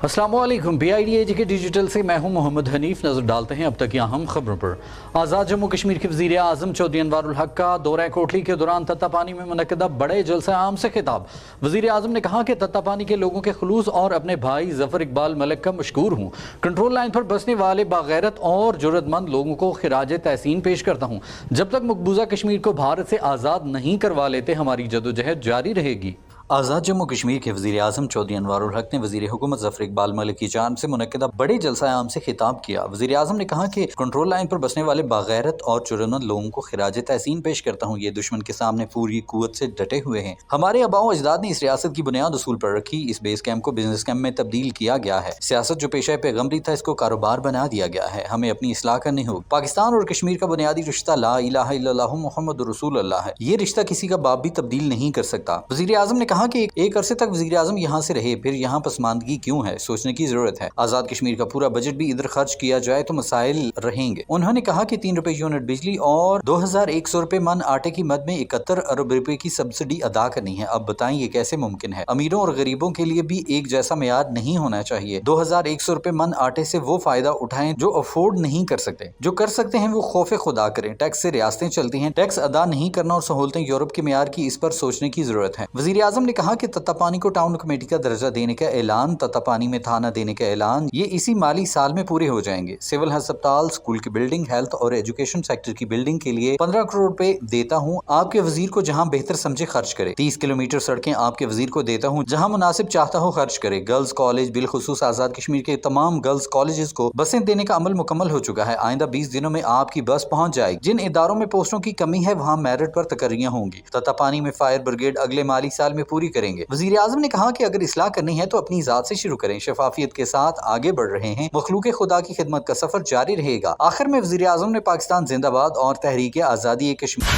अस्सलाम वालेकुम। PIDAG के डिजिटल से मैं हूं मोहम्मद हनीफ। नजर डालते हैं अब तक की अहम खबरों पर। आज़ाद जम्मू कश्मीर के वज़ीर आज़म चौधरी अनवारुल हक का दौरा कोटली के दौरान तत्तापानी में मुनक्किदा बड़े जलसा आम से खिताब। वज़ीर आज़म ने कहा कि तत्तापानी के लोगों के खुलूस और अपने भाई ज़फ़र इकबाल मलिक का मशकूर हूँ। कंट्रोल लाइन पर बसने वाले बागैरत और जुर्रतमंद लोगों को खिराज तहसीन पेश करता हूँ। जब तक मकबूजा कश्मीर को भारत से आज़ाद नहीं करवा लेते हमारी जदोजहद जारी रहेगी। आज़ाद जम्मू कश्मीर के वज़ीर आज़म चौधरी अनवारुल हक ने वज़ीर हुकूमत ज़फ़र इकबाल मलिक की जानिब से मुनक्किदा बड़े जलसा आम से खिताब किया। वज़ीर आज़म ने कहा कि कंट्रोल लाइन पर बसने वाले बागैरत और जुर्रतमंद लोगों को खिराज तहसीन पेश करता हूँ। ये दुश्मन के सामने पूरी कुव्वत से डटे हुए हैं। हमारे आबाओ अजदाद ने इस रियासत की बुनियाद उसूल पर रखी। इस बेस कैंप को बिजनेस कैंप में तब्दील किया गया है। सियासत जो पेशा पैगम्बरी था इसको कारोबार बना दिया गया है। हमें अपनी इस्लाह करनी होगी। पाकिस्तान और कश्मीर का बुनियादी रिश्ता ला इलाहा इल्लल्लाहु मुहम्मदुर रसूलुल्लाह है। ये रिश्ता किसी का बाप भी तब्दील नहीं कर सकता। वज़ीर आज़म ने कहा कि एक अरसे तक वज़ीर आज़म यहाँ से रहे, फिर यहाँ पसमानदगी क्यों है, सोचने की जरूरत है। आज़ाद कश्मीर का पूरा बजट भी इधर खर्च किया जाए तो मसाइल रहेंगे। उन्होंने कहा कि 3 रुपए यूनिट बिजली और 2100 रुपए मन आटे की मद में 71 अरब रुपए की सब्सिडी अदा करनी है। अब बताएं ये कैसे मुमकिन है। अमीरों और गरीबों के लिए भी एक जैसा मेयार नहीं होना चाहिए। 2100 रुपए मन आटे से वो फायदा उठाएं जो अफोर्ड नहीं कर सकते। जो कर सकते हैं वो खौफे खुदा करें। टैक्स से रियासतें चलती हैं, टैक्स अदा नहीं करना और सहूलतें यूरोप के मेयार की, इस पर सोचने की जरूरत है। वज़ीर आज़म ने कहा कि तत्तापानी को टाउन कमेटी का दर्जा देने का ऐलान, तत्तापानी में थाना देने का ऐलान, ये इसी माली साल में पूरे हो जाएंगे। सिविल अस्पताल, स्कूल की बिल्डिंग, हेल्थ और एजुकेशन सेक्टर की बिल्डिंग के लिए 15 करोड़ रुपए देता हूँ। आपके वजीर को जहाँ बेहतर समझे खर्च करे। 30 किलोमीटर सड़कें आपके वजीर को देता हूँ, जहाँ मुनासिब चाहता हो खर्च करे। गर्ल्स कॉलेज, बिलखुसूस आजाद कश्मीर के तमाम गर्ल्स कॉलेजेस को बसें देने का अमल मुकम्मल हो चुका है। आइंदा 20 दिनों में आपकी बस पहुंच जाएगी। जिन इदारों में पोस्टों की कमी है वहाँ मेरिट पर तकर्रियां होंगी। तत्तापानी में फायर ब्रिगेड अगले माली साल में पूरी करेंगे। वजीर आज़म ने कहा कि अगर इस्लाह करनी है तो अपनी जात से शुरू करें। शफाफियत के साथ आगे बढ़ रहे हैं। मखलूक खुदा की खिदमत का सफर जारी रहेगा। आखिर में वज़ीर आज़म ने पाकिस्तान जिंदाबाद और तहरीक आज़ादी कश्मीर।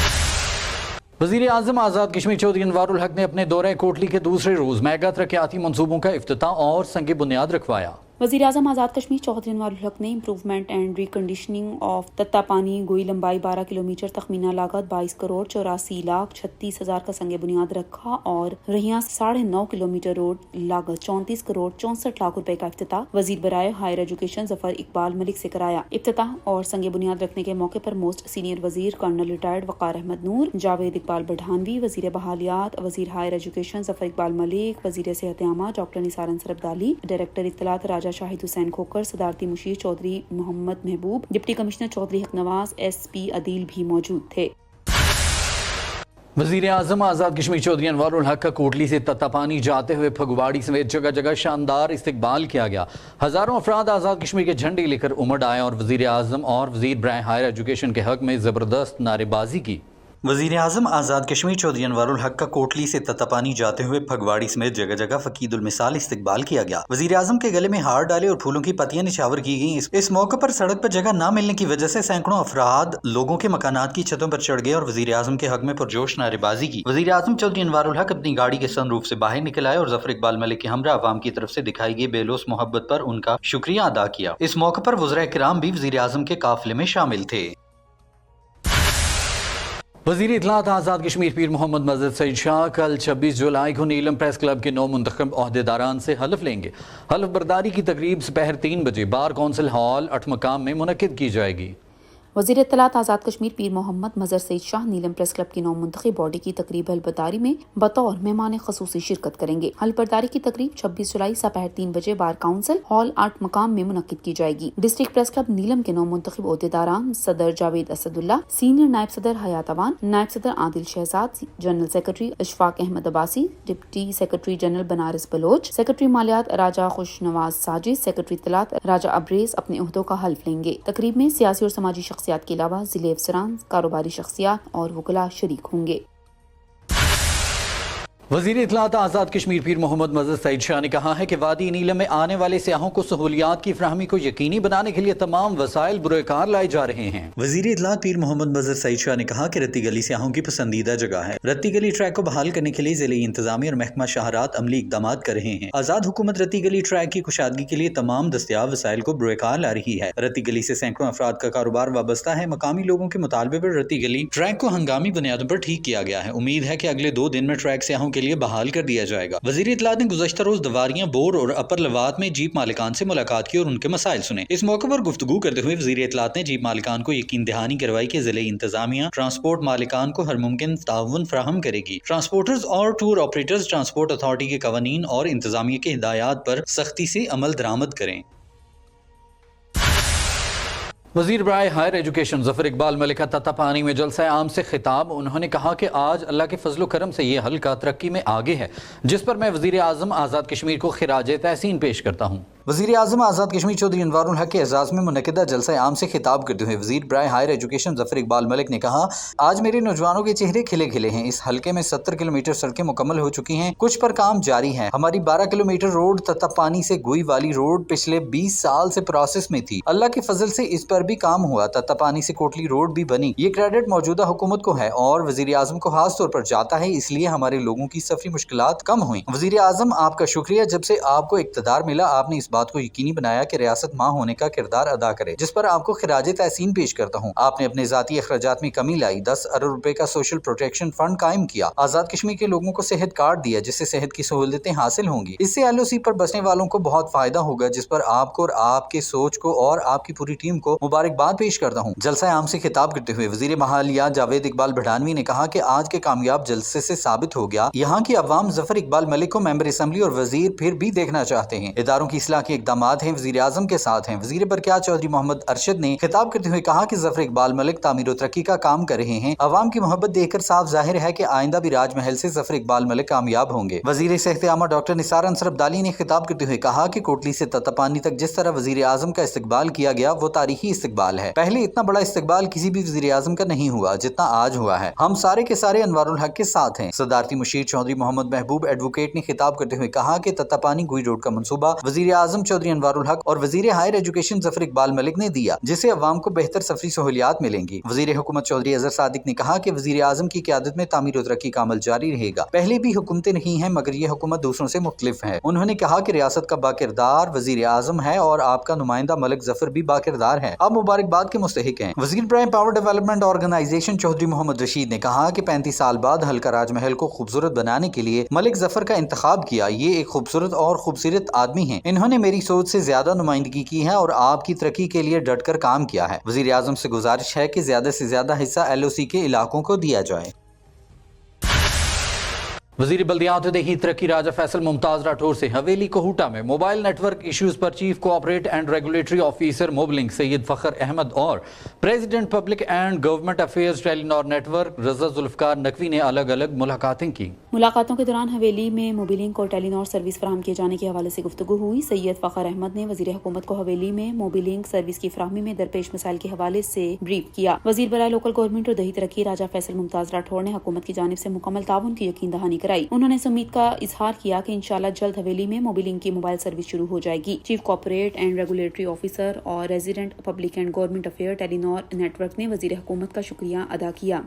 वज़ीर आज़म आज़ाद कश्मीर चौधरी अनवारुल हक ने अपने दौरे कोटली के दूसरे रोज मेगा तरक्याती मंसूबों का इफ्तिताह और संग बुनियाद रखवाया। वज़ीर आज़म आज़ाद कश्मीर चौधरी अनवारुल हक ने improvement and reconditioning of Tattapani गोई लंबाई 12 किलोमीटर, तखमीना लागत 22 करोड़ 84,36,000 का संग बुनियाद रखा और रहिया 9.5 किलोमीटर रोड लागत 34 करोड़ 64 लाख रुपए का इफ्तिताह वज़ीर बराए हायर एजुकेशन ज़फ़र इकबाल मलिक से कराया। इफ्तिताह और संग बुनियाद रखने के मौके पर मोस्ट सीनियर वज़ीर कर्नल रिटायर्ड वक़ार अहमद नूर, जावेद इकबाल बढ़ानवी, वज़ीर बहालियात, वज़ीर हायर एजुकेशन ज़फ़र इकबाल मलिक, वज़ीर सेहत आमा डॉक्टर निसार अंसर अब्दाली, डायरेक्टर इत्तलात राजा शाहिद हुसैन खोकर, सदारती मुशीर चौधरी मोहम्मद महबूब, डिप्टी कमिश्नर चौधरी हक नवाज, SP अदील भी मौजूद थे। वज़ीर आज़म आज़ाद कश्मीर चौधरी अनवारुल हक का कोटली से तत्तापानी जाते हुए फगवाड़ी समेत जगह जगह शानदार इस्तकबाल किया गया। हजारों अफराद आज़ाद कश्मीर के झंडे लेकर उमड़ आए और वज़ीर आज़म और वज़ीर बराए हायर एजुकेशन के हक में ज़बरदस्त नारेबाजी की। वज़ीर आज़म आज़ाद कश्मीर चौधरी अनवारुल हक का कोटली से तत्तापानी जाते हुए फगवाड़ी समेत जगह जगह फकीदुल मिसाल इस्तकबाल किया गया। वज़ीर आज़म के गले में हार डाले और फूलों की पत्तियां निछावर की गईं। इस मौके पर सड़क पर जगह न मिलने की वजह से सैकड़ों अफराद लोगों के मकानात की छतों पर चढ़ गए और वज़ीर आज़म के हक में पुरजोश नारेबाजी की। वज़ीर आज़म चौधरी अनवारुल हक अपनी गाड़ी के सनरूफ से बाहर निकल आए और ज़फ़र इकबाल मलिक के हमरा अवाम की तरफ से दिखाई गई बेलोस मोहब्बत पर उनका शुक्रिया अदा किया। इस मौके पर वज़राए किराम भी वज़ीर आज़म के काफिले में शामिल थे। वज़ीर इत्तलात आज़ाद कश्मीर पीर मोहम्मद मज़हर सईद शाह कल 26 जुलाई को नीलम प्रेस क्लब के 9 मुंतखब ओहदेदारान से हलफ लेंगे। हलफ बर्दारी की तकरीब दोपहर 3 बजे बार कौंसिल हॉल 8 मकाम में मुनक्किद की जाएगी। वज़ीर इत्तलात आज़ाद कश्मीर पीर मोहम्मद मज़हर सईद शाह नीलम प्रेस क्लब की 9 मुंतखब बॉडी की तकरीब हलबर्दारी में बतौर मेहमान खसूसी शिरकत करेंगे। हलबर्दारी की तकरीब 26 जुलाई दोपहर 3 बजे बार काउंसिल हॉल 8 मकाम में मुनक्किद की जाएगी। डिस्ट्रिक्ट प्रेस क्लब नीलम के 9 मुंतखब ओहदेदारान सदर जावेद असदुल्ला, सीनियर नायब सदर हयात अवान, नायब सदर Adil Shahzad, general secretary Ashfaq Ahmed Abbasi, deputy secretary general Banaras Baloch, secretary मालियात राजा खुशनवाज साजिद, सेक्रेटरी इत्तलात राजा अब्रेज अपने ओहदों का हल्फ लेंगे। तकरीब में सियासी और समाजी शख्सियात के अलावा जिले अफसरान, कारोबारी शख्सियात और वकला शरीक होंगे। वज़ीर इत्तलात आज़ाद कश्मीर पीर मोहम्मद मज़हर सईद शाह ने कहा है कि वादी नीलम में आने वाले सियाहों को सहूलियात की फराहमी को यकीनी बनाने के लिए तमाम वसाइल बुरेकार लाए जा रहे हैं। वज़ीर इत्तलात पीर मोहम्मद मज़हर सईद शाह ने कहा कि रत्ती गली सियाहों की पसंदीदा जगह है। रत्ती गली ट्रैक को बहाल करने के लिए ज़िले इंतजामिया और महकमा शाहरात अमली इकदाम कर रहे हैं। आज़ाद हुकूमत रत्ती गली ट्रैक की कुशादगी के लिए तमाम दस्तयाब वसाइल को बुरेकार ला रही है। रत्ती गली से सैकड़ों अफराद का कारोबार वाबस्ता है। मकामी लोगों के मुतालबे पर रत्ती गली ट्रैक को हंगामी बुनियादों पर ठीक किया गया है। उम्मीद है कि अगले 2 दिन में ट्रैक सियाहों के लिए बहाल कर दिया जाएगा। वज़ीर इत्तलात ने गुज़श्ता रोज दवारियां, बोर और अपर लवात में जीप मालिकान से मुलाकात की और उनके मसाइल सुने। इस मौके पर गुफ्तगू करते हुए वज़ीर इत्तलात ने जीप मालिकान को यकीन दहानी करवाई कि ज़िले इंतजामिया ट्रांसपोर्ट मालिकान को हर मुमकिन ताउन फराहम करेगी। ट्रांसपोर्टर्स और टूर ऑपरेटर्स ट्रांसपोर्ट अथॉरिटी के कवानीन और इंतजामिया की हिदायत पर सख्ती से अमल दरामद करें। वज़ीर बराए हायर एजुकेशन ज़फ़र इकबाल मलिक का तत्तापानी में जलसा आम से खिताब। उन्होंने कहा कि आज अल्लाह के फजल करम से ये हल्का तरक्की में आगे है, जिस पर मैं वज़ीर आज़म आज़ाद कश्मीर को खिराज तहसीन पेश करता हूँ। वज़ीर आज़म आज़ाद कश्मीर चौधरी अनवारुल हक के एजाज़ में मुनक़िदा जलसा आम से खिताब करते हुए वज़ीर बराए हायर एजुकेशन ज़फ़र इकबाल मलिक ने कहा, आज मेरे नौजवानों के चेहरे खिले खिले हैं। इस हल्के में 70 किलोमीटर सड़कें मुकम्मल हो चुकी हैं, कुछ पर काम जारी है। हमारी 12 किलोमीटर रोड तत्तापानी से गुई वाली रोड पिछले 20 साल से प्रोसेस में थी। अल्लाह के फजल से इस पर भी काम हुआ। तत्तापानी से कोटली रोड भी बनी। ये क्रेडिट मौजूदा हुकूमत को है और वज़ीर आज़म को खास तौर पर जाता है, इसलिए हमारे लोगों की सफरी मुश्किलात कम हुई। वज़ीर आज़म आपका शुक्रिया। जब से आपको इक़्तिदार मिला, आपने इस बात को यकीनी बनाया कि रियासत माँ होने का किरदार अदा करे, जिस पर आपको खिराजे तहसीन पेश करता हूँ। आपने अपने ज़ाती अखराजात में कमी लाई, 10 अरब रुपए का सोशल प्रोटेक्शन फंड कायम किया, आज़ाद कश्मीर के लोगों को सेहत कार्ड दिया, जिससे सेहत की सहूलतें हासिल होंगी। इससे LOC पर बसने वालों को बहुत फायदा होगा, जिस पर आपको और आपके सोच को और आपकी पूरी टीम को मुबारकबाद पेश करता हूँ। जलसा आम से खिताब करते हुए वज़ीर माहलियात जावेद इकबाल भड़ानवी ने कहा कि आज के कामयाब जलसे से साबित हो गया, यहाँ की अवाम ज़फ़र इकबाल मलिक को मेंबर असम्बली और वज़ीर फिर भी देखना चाहते हैं। इदारों की इस्लाह के इक़दामात हैं, वज़ीर आज़म के साथ हैं। वज़ीर बरक़ियात चौधरी मोहम्मद अरशद ने खिताब करते हुए कहा कि ज़फ़र इकबाल मलिक तामीर और तरक्की का काम कर रहे हैं। अवाम की मोहब्बत देखकर साफ जाहिर है कि आइंदा भी राजमहल से ज़फ़र इकबाल मलिक कामयाब होंगे। वज़ीर सेहत आमा डॉक्टर निसार अंसर अब्दाली ने खिताब करते हुए कहा कि कोटली से तत्तापानी तक जिस तरह वज़ीर आज़म का इस्तकबाल किया गया, वो तारीखी इस्तकबाल है। पहले इतना बड़ा इस्तकबाल किसी भी वज़ीर आज़म का नहीं हुआ जितना आज हुआ है। हम सारे के सारे अनवारुल हक के साथ हैं। सदारती मुशीर चौधरी मोहम्मद महबूब एडवोकेट ने खिताब करते हुए कहा कि तत्तापानी गुई रोड का मंसूबा वज़ीर आज़म चौधरी अनवारुल हक और वज़ीर हायर एजुकेशन ज़फ़र इकबाल मलिक ने दिया, जिससे अवाम को बेहतर सफरी सहूलियात मिलेंगी। वज़ीर हुकूमत चौधरी अज़हर सादिक ने कहा कि वज़ीर आज़म की क़यादत में तामीर और तरक्की का अमल जारी रहेगा। पहले भी हुकूमतें नहीं हैं, मगर ये हुकूमत दूसरों से मुख्तलिफ है। उन्होंने कहा कि रियासत का बाकिरदार वज़ीर आज़म है और आपका नुमाइंदा मलिक ज़फ़र भी बाकिरदार है। आप मुबारकबाद के मुस्तहिक हैं। वज़ीर prime power development organisation Chaudhry Mohammad Rashid ने कहा कि 35 साल बाद हल्का राजमहल को खूबसूरत बनाने के लिए मलिक ज़फ़र का इंतखाब किया। ये एक खूबसूरत और खूबसूरत आदमी हैं। इन्होंने मेरी सोच से ज्यादा नुमाइंदगी की है और आपकी तरक्की के लिए डट कर काम किया है। वज़ीर आज़म से गुजारिश है कि ज्यादा से ज्यादा हिस्सा LOC के इलाकों को दिया जाए। वज़ीर बल्दियात देही तरक्की राजा फैसल मुमताज़ राठौर से हवेली कोहूटा में मोबाइल नेटवर्क इश्यूज पर chief corporate and regulatory officer Mobilink Syed Fakhar Ahmed और president public and government affairs Telenor network Raza Zulfiqar Naqvi ने अलग अलग मुलाकातें की। मुलाकातों के दौरान हवेली में मोबिलिंग और टेलीनॉर सर्विस फराहम किए जाने के हवाले से गुफ्तगू हुई। सैयद फ़खर अहमद ने वज़ीर हुकूमत को हवेली में मोबिलिंग सर्विस की फराहमी में दरपेश मसाइल के हवाले से ब्रीफ किया। वज़ीर बराए लोकल गवर्नमेंट और दही तरक्की राजा फैसल मुमताज़ राठौर ने हुकूमत की जानिब से मुकम्मल ताउन की यकीन दहानी कराई। उन्होंने उम्मीद का इजहार किया कि इंशाल्लाह जल्द हवेली में मोबिलिंग की मोबाइल सर्विस शुरू हो जाएगी। Chief corporate and regulatory officer और resident public and government affair Telenor network ने वज़ीर हुकूमत का शुक्रिया अदा किया।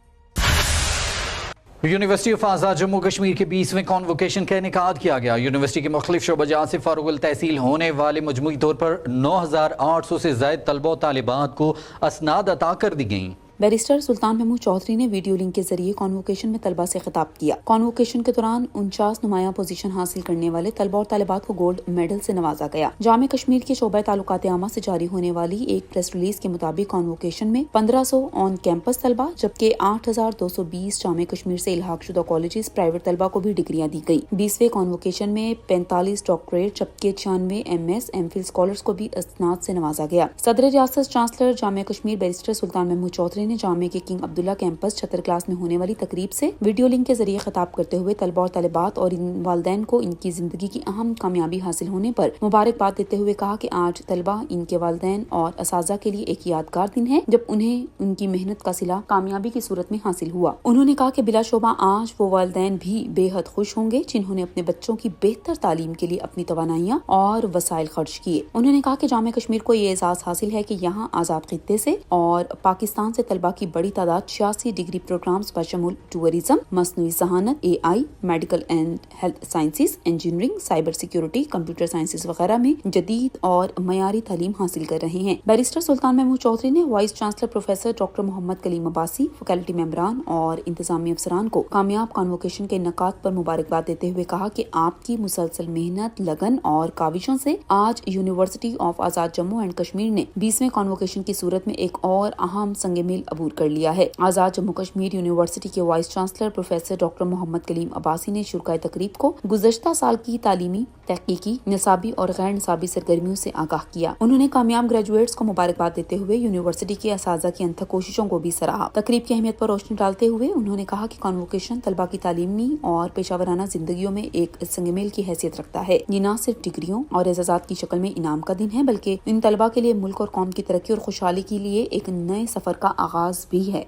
यूनिवर्सिटी ऑफ आज़ाद जम्मू कश्मीर के 20वें कॉन्वोकेशन का इनेकाद किया गया। यूनिवर्सिटी के मुख्तलिफ शोबजात से फारुग तहसील होने वाले मजमूई तौर पर 9800 से ज़ायद तलबा और तालिबात को असनाद अता कर दी गयी। बैरिस्टर सुल्तान महमूद चौधरी ने वीडियो लिंक के जरिए कॉन्वोकेशन में तलबा से खिताब किया। कॉन्वोकेशन के दौरान 49 नुमाया पोजीशन हासिल करने वाले तलबा और तालिबात को गोल्ड मेडल से नवाजा गया। जामे कश्मीर के शोबा ताल्लुकात आमा से जारी होने वाली एक प्रेस रिलीज के मुताबिक कॉन्वोकेशन में 1500 ऑन कैंपस तलबा जबकि 8220 जामे कश्मीर से इल्हाक शुदा कॉलेजेस प्राइवेट तलबा को भी डिग्रियां दी गई। 20वें कॉन्वोकेशन में 45 डॉक्टरेट जबकि 96 MS MPhil स्कॉलर्स को भी असनाद से नवाजा गया। सदर रियासत चांसलर जामे कश्मीर बैरिस्टर सुल्तान महमूद चौधरी चौधरी ने जामे के किंग अब्दुल्ला कैंपस छतर क्लास में होने वाली तकरीब से वीडियो लिंक के जरिए खिताब करते हुए तलबा और तलबात और इन वालिदैन को इनकी जिंदगी की अहम कामयाबी हासिल होने पर मुबारकबाद देते हुए कहा कि आज तलबा, इनके वालिदैन और असातिज़ा के लिए एक यादगार दिन है जब उन्हें उनकी मेहनत का सिला कामयाबी की सूरत में हासिल हुआ। उन्होंने कहा कि बिलाशुबा आज वो वालिदैन भी बेहद खुश होंगे जिन्होंने अपने बच्चों की बेहतर तालीम के लिए अपनी तवानाइयाँ और वसाइल खर्च किए। उन्होंने कहा कि जामिया कश्मीर को ये एजाज हासिल है कि यहाँ आज़ाद खित्ते से और पाकिस्तान से तलबा की बड़ी तादाद 86 डिग्री प्रोग्राम्स बशमूल टूरिज्म, मसनूई ज़हानत, AI, medical and health sciences, engineering, cyber security, computer sciences वगैरह में जदीद और मयारी तालीम हासिल कर रहे हैं। बैरिस्टर सुल्तान महमूद चौधरी ने vice chancellor professor doctor Mohammad Kaleem Abbasi, faculty मेंबरान और इंतजामी अफसरान को कामयाब कॉन्वोकेशन के इनेकाद पर मुबारकबाद देते हुए कहा कि आपकी मुसलसल मेहनत, लगन और काविशों से आज university of Azad Jammu and Kashmir ने 20वें कॉन्वोकेशन की सूरत में एक और अहम संग मील अबूर कर लिया है। आजाद जम्मू कश्मीर यूनिवर्सिटी के vice chancellor professor doctor Mohammad Kaleem Abbasi ने शुरकाए तकरीब को गुज़श्ता साल की तालीमी, तहकीकी, निसाबी और गैर निसाबी सरगर्मियों से आगाह किया। उन्होंने कामयाब ग्रेजुएट्स को मुबारकबाद देते हुए यूनिवर्सिटी के असातिज़ा की अनथक कोशिशों को भी सराहा। तकरीब की अहमियत पर रोशनी डालते हुए उन्होंने कहा कि कॉन्वोकेशन तलबा की तालीमी और पेशावराना जिंदगियों में एक संगमेल की हैसियत रखता है। ये न सिर्फ डिग्रियों और एजाज़ात की शक्ल में इनाम का दिन है बल्कि इन तलबा के लिए मुल्क और कौम की तरक्की और खुशहाली के लिए एक नए सफर का आगाज भी है।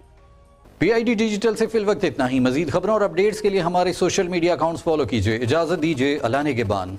PID डिजिटल से फिल वक्त इतना ही। मजीद खबरों और अपडेट्स के लिए हमारे सोशल मीडिया अकाउंट्स फॉलो कीजिए। इजाजत दीजिए, अल्लाह ने के बान।